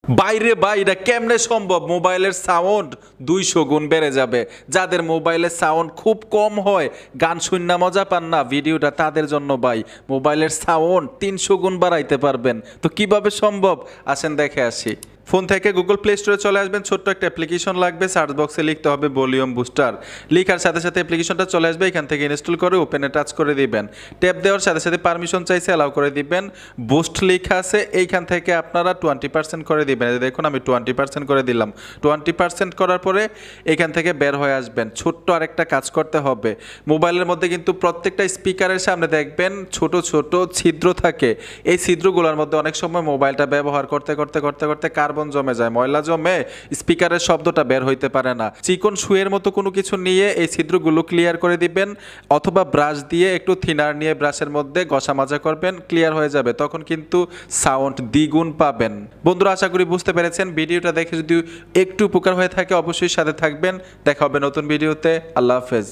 বাইরে বাইরে কেমনে সম্ভব? মোবাইলের সাউন্ড 200 গুণ বেড়ে যাবে। যাদের মোবাইলের সাউন্ড খুব কম হয়, গান শুননা মজা পান না, ভিডিওটা তাদের জন্য ভাই। মোবাইলের সাউন্ড 300 গুণ বাড়াইতে পারবেন। তো কিভাবে সম্ভব আসেন দেখে আসি। ফোন থেকে গুগল প্লে স্টোরে চলে আসবেন, ছোট্ট একটা অ্যাপ্লিকেশন লাগবে, সার্চ বক্সে লিখতে হবে ভলিউম বুস্টার। লিখার সাথে সাথে অ্যাপ্লিকেশনটা চলে আসবে, এখান থেকে ইনস্টল করে ওপেনে টাচ করে দিবেন। ট্যাপ দেওয়ার সাথে সাথে পারমিশন চাইছে, অ্যালাউ করে দিবেন। বুস্ট লেখা আছে, এইখান থেকে আপনারা 20% করে দিবেন। দেখুন আমি 20% করে দিলাম। 20% করার পরে এখান থেকে বের হয়ে আসবেন। ছোট্ট আরেকটা কাজ করতে হবে, মোবাইলের মধ্যে কিন্তু প্রত্যেকটা স্পিকারের সামনে দেখবেন ছোট ছোট ছিদ্র থাকে। এই ছিদ্রগুলোর মধ্যে অনেক সময় মোবাইলটা ব্যবহার করতে করতে করতে করতে কার্বন জমে যায়, ময়লা জমে, স্পিকারের শব্দটা বের হইতে পারে না। চিকন সুয়ের মতো কোনো কিছু নিয়ে এই ছিদ্রগুলো ক্লিয়ার করে দিবেন, অথবা ব্রাশ দিয়ে একটু থিনার নিয়ে ব্রাশের মধ্যে ঘষা মাজা করবেন, ক্লিয়ার হয়ে যাবে। তখন কিন্তু সাউন্ড দ্বিগুণ পাবেন। বন্ধুরা, আশা করি বুঝতে পেরেছেন। ভিডিওটা দেখে যদি একটু উপকার হয়ে থাকে অবশ্যই সাথে থাকবেন। দেখা হবে নতুন ভিডিওতে। আল্লাহ হাফেজ।